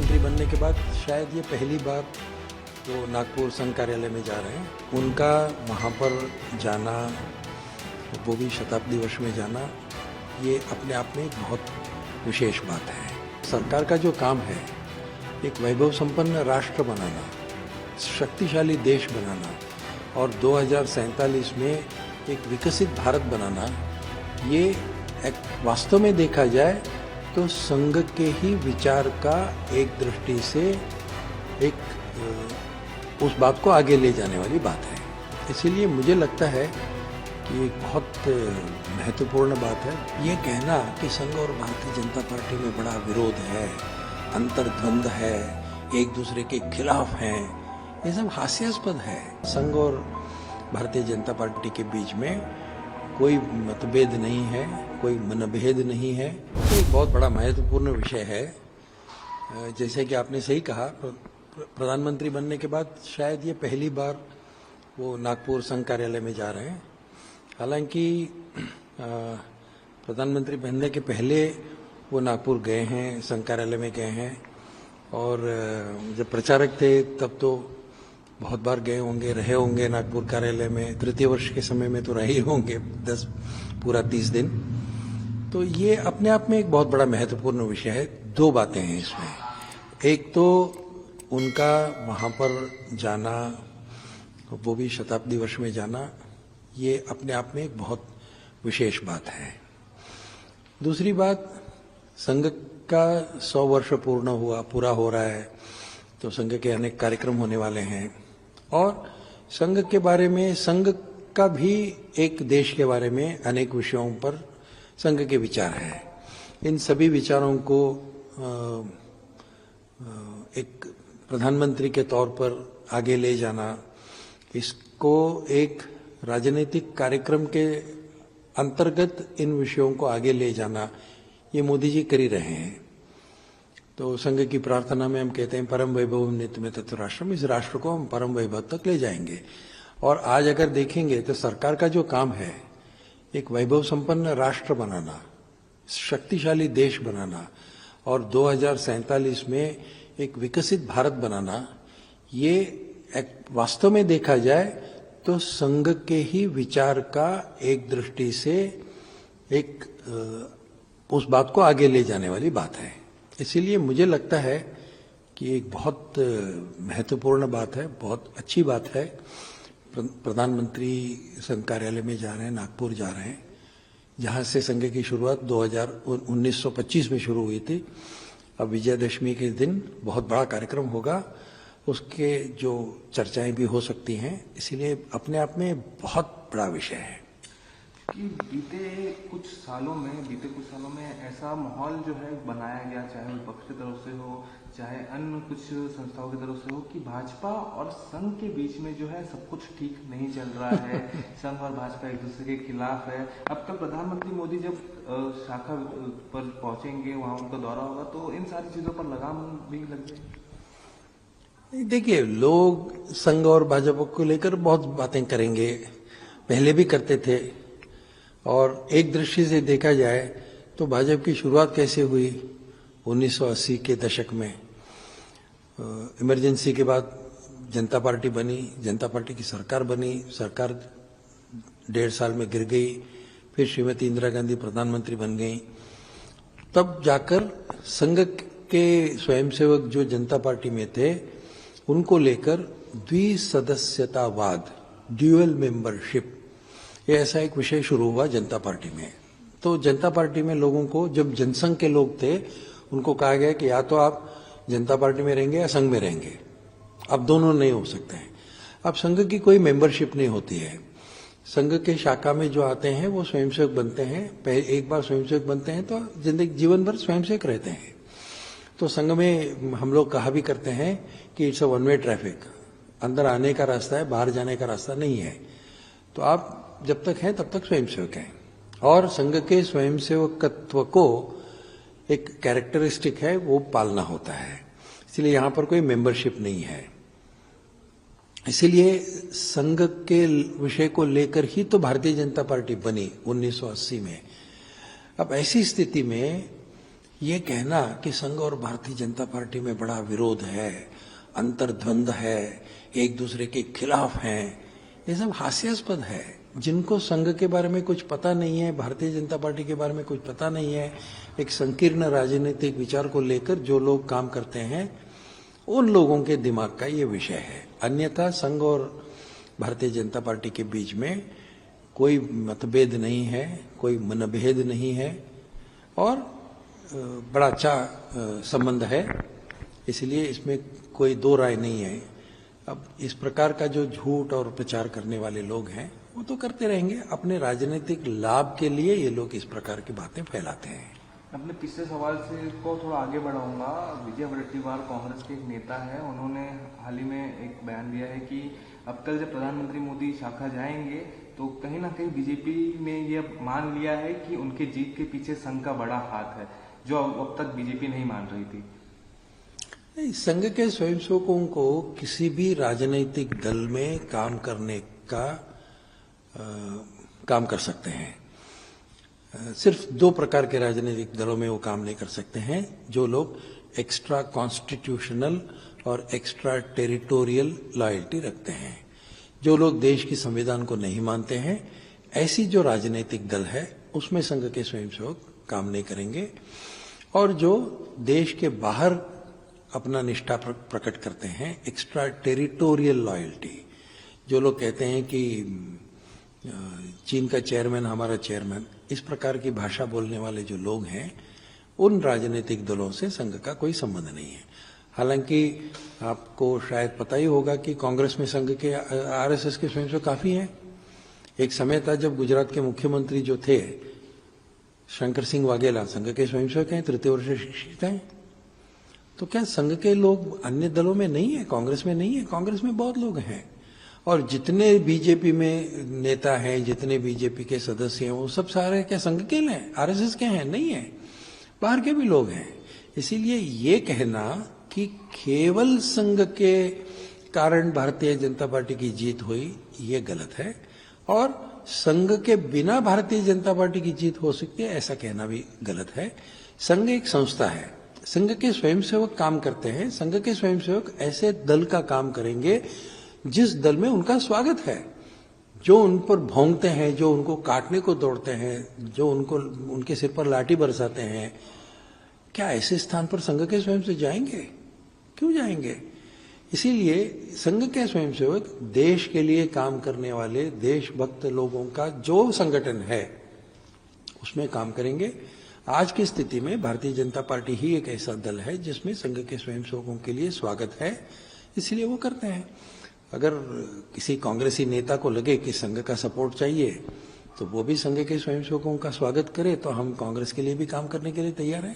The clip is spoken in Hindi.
प्रधानमंत्री बनने के बाद शायद ये पहली बार वो नागपुर संघ कार्यालय में जा रहे हैं। उनका वहाँ पर जाना, वो भी शताब्दी वर्ष में जाना, ये अपने आप में एक बहुत विशेष बात है। सरकार का जो काम है, एक वैभव संपन्न राष्ट्र बनाना, शक्तिशाली देश बनाना और 2047 में एक विकसित भारत बनाना, ये एक वास्तव में देखा जाए तो संघ के ही विचार का एक दृष्टि से एक उस बात को आगे ले जाने वाली बात है। इसीलिए मुझे लगता है कि एक बहुत महत्वपूर्ण बात है ये कहना कि संघ और भारतीय जनता पार्टी में बड़ा विरोध है, अंतर्द्वंद है, एक दूसरे के खिलाफ हैं, ये सब हास्यास्पद है। संघ और भारतीय जनता पार्टी के बीच में कोई मतभेद नहीं है, कोई मनभेद नहीं है। तो एक बहुत बड़ा महत्वपूर्ण विषय है। जैसे कि आपने सही कहा, प्रधानमंत्री बनने के बाद शायद ये पहली बार वो नागपुर संघ कार्यालय में जा रहे हैं। हालांकि प्रधानमंत्री बनने के पहले वो नागपुर गए हैं, संघ कार्यालय में गए हैं, और जब प्रचारक थे तब तो बहुत बार गए होंगे, रहे होंगे नागपुर कार्यालय में। तृतीय वर्ष के समय में तो रहे होंगे 30 दिन। तो ये अपने आप में एक बहुत बड़ा महत्वपूर्ण विषय है। दो बातें हैं इसमें। एक तो उनका वहाँ पर जाना, वो भी शताब्दी वर्ष में जाना, ये अपने आप में एक बहुत विशेष बात है। दूसरी बात, संघ का 100 वर्ष पूरा हो रहा है, तो संघ के अनेक कार्यक्रम होने वाले हैं और संघ के बारे में, संघ का भी एक देश के बारे में अनेक विषयों पर संघ के विचार हैं। इन सभी विचारों को एक प्रधानमंत्री के तौर पर आगे ले जाना, इसको एक राजनीतिक कार्यक्रम के अंतर्गत इन विषयों को आगे ले जाना, ये मोदी जी कर ही रहे हैं। तो संघ की प्रार्थना में हम कहते हैं परम वैभव नित्य में तत्व राष्ट्रम, इस राष्ट्र को हम परम वैभव तक ले जाएंगे। और आज अगर देखेंगे तो सरकार का जो काम है, एक वैभव संपन्न राष्ट्र बनाना, शक्तिशाली देश बनाना और 2047 में एक विकसित भारत बनाना, ये एक वास्तव में देखा जाए तो संघ के ही विचार का एक दृष्टि से एक उस बात को आगे ले जाने वाली बात है। इसीलिए मुझे लगता है कि एक बहुत महत्वपूर्ण बात है, बहुत अच्छी बात है। प्रधानमंत्री संघ कार्यालय में जा रहे हैं, नागपुर जा रहे हैं, जहां से संघ की शुरुआत 1925 में शुरू हुई थी। अब विजयदशमी के दिन बहुत बड़ा कार्यक्रम होगा, उसके जो चर्चाएं भी हो सकती हैं। इसीलिए अपने आप में बहुत बड़ा विषय है कि बीते कुछ सालों में ऐसा माहौल जो है बनाया गया, चाहे विपक्ष की तरफ से हो, चाहे अन्य कुछ संस्थाओं की तरफ से हो, कि भाजपा और संघ के बीच में जो है सब कुछ ठीक नहीं चल रहा है। संघ और भाजपा एक दूसरे के खिलाफ है। अब तक प्रधानमंत्री मोदी जब शाखा पर पहुंचेंगे, वहां उनका दौरा होगा, तो इन सारी चीजों पर लगाम भी लग जाएगी। देखिए, लोग संघ और भाजपा को लेकर बहुत बातें करेंगे, पहले भी करते थे। और एक दृष्टि से देखा जाए तो भाजपा की शुरुआत कैसे हुई, 1980 के दशक में इमरजेंसी के बाद जनता पार्टी बनी, जनता पार्टी की सरकार बनी, सरकार 1.5 साल में गिर गई, फिर श्रीमती इंदिरा गांधी प्रधानमंत्री बन गई। तब जाकर संघ के स्वयंसेवक जो जनता पार्टी में थे, उनको लेकर द्विसदस्यतावाद, ड्यूअल मेंबरशिप, ये ऐसा एक विषय शुरू हुआ जनता पार्टी में। तो जनता पार्टी में लोगों को, जब जनसंघ के लोग थे, उनको कहा गया कि या तो आप जनता पार्टी में रहेंगे या संघ में रहेंगे, अब दोनों नहीं हो सकते हैं। अब संघ की कोई मेंबरशिप नहीं होती है। संघ के शाखा में जो आते हैं वो स्वयंसेवक बनते हैं। एक बार स्वयंसेवक बनते हैं तो जीवन भर स्वयंसेवक रहते हैं। तो संघ में हम लोग कहा भी करते हैं कि it's a one way traffic, अंदर आने का रास्ता है, बाहर जाने का रास्ता नहीं है। तो आप जब तक हैं तब तक स्वयंसेवक हैं। और संघ के स्वयंसेवकत्व को एक कैरेक्टरिस्टिक है, वो पालना होता है। इसलिए यहां पर कोई मेंबरशिप नहीं है। इसीलिए संघ के विषय को लेकर ही तो भारतीय जनता पार्टी बनी 1980 में। अब ऐसी स्थिति में ये कहना कि संघ और भारतीय जनता पार्टी में बड़ा विरोध है, अंतर्द्वंद है, एक दूसरे के खिलाफ हैं, ये सब हास्यास्पद है। जिनको संघ के बारे में कुछ पता नहीं है, भारतीय जनता पार्टी के बारे में कुछ पता नहीं है, एक संकीर्ण राजनीतिक विचार को लेकर जो लोग काम करते हैं, उन लोगों के दिमाग का ये विषय है। अन्यथा संघ और भारतीय जनता पार्टी के बीच में कोई मतभेद नहीं है, कोई मनभेद नहीं है और बड़ा अच्छा संबंध है। इसलिए इसमें कोई दो राय नहीं है। अब इस प्रकार का जो झूठ और प्रचार करने वाले लोग हैं वो तो करते रहेंगे, अपने राजनीतिक लाभ के लिए ये लोग इस प्रकार की बातें फैलाते हैं। अपने पिछले सवाल से को थोड़ा आगे बढ़ाऊंगा। विजय वडेट्टीवार कांग्रेस के एक नेता है, उन्होंने हाल ही में एक बयान दिया है कि अब कल जब प्रधानमंत्री मोदी शाखा जाएंगे तो कहीं ना कहीं बीजेपी ने यह मान लिया है कि उनके जीत के पीछे संघ का बड़ा हाथ है, जो अब तक बीजेपी नहीं मान रही थी। नहीं, संघ के स्वयंसेवकों को किसी भी राजनीतिक दल में काम करने का काम कर सकते हैं। सिर्फ दो प्रकार के राजनीतिक दलों में वो काम नहीं कर सकते हैं, जो लोग एक्स्ट्रा कॉन्स्टिट्यूशनल और एक्स्ट्रा टेरिटोरियल लॉयल्टी रखते हैं, जो लोग देश की संविधान को नहीं मानते हैं। ऐसी जो राजनीतिक दल है उसमें संघ के स्वयंसेवक काम नहीं करेंगे। और जो देश के बाहर अपना निष्ठा प्रकट करते हैं, एक्स्ट्रा टेरिटोरियल लॉयल्टी, जो लोग कहते हैं कि चीन का चेयरमैन हमारा चेयरमैन, इस प्रकार की भाषा बोलने वाले जो लोग हैं, उन राजनीतिक दलों से संघ का कोई संबंध नहीं है। हालांकि आपको शायद पता ही होगा कि कांग्रेस में संघ के आरएसएस के स्वयंसेवक काफी हैं। एक समय था जब गुजरात के मुख्यमंत्री जो थे शंकर सिंह वाघेला संघ के स्वयंसेवक हैं, तृतीय वर्ष शिक्षित हैं। तो क्या संघ के लोग अन्य दलों में नहीं है, कांग्रेस में नहीं है? कांग्रेस में बहुत लोग हैं। और जितने बीजेपी में नेता हैं, जितने बीजेपी के सदस्य हैं, वो सब सारे क्या संघ के हैं, आरएसएस के हैं? नहीं है, बाहर के भी लोग हैं। इसीलिए ये कहना कि केवल संघ के कारण भारतीय जनता पार्टी की जीत हुई, ये गलत है। और संघ के बिना भारतीय जनता पार्टी की जीत हो सकती है, ऐसा कहना भी गलत है। संघ एक संस्था है, संघ के स्वयंसेवक काम करते हैं। संघ के स्वयंसेवक ऐसे दल का काम करेंगे जिस दल में उनका स्वागत है, जो उन पर भौंकते हैं, जो उनको काटने को दौड़ते हैं, जो उनके सिर पर लाठी बरसाते हैं। क्या ऐसे स्थान पर संघ के स्वयंसेवक जाएंगे? क्यों जाएंगे? इसीलिए संघ के स्वयंसेवक देश के लिए काम करने वाले देशभक्त लोगों का जो संगठन है उसमें काम करेंगे। आज की स्थिति में भारतीय जनता पार्टी ही एक ऐसा दल है जिसमें संघ के स्वयंसेवकों के लिए स्वागत है, इसलिए वो करते हैं। अगर किसी कांग्रेसी नेता को लगे कि संघ का सपोर्ट चाहिए तो वो भी संघ के स्वयंसेवकों का स्वागत करे, तो हम कांग्रेस के लिए भी काम करने के लिए तैयार हैं।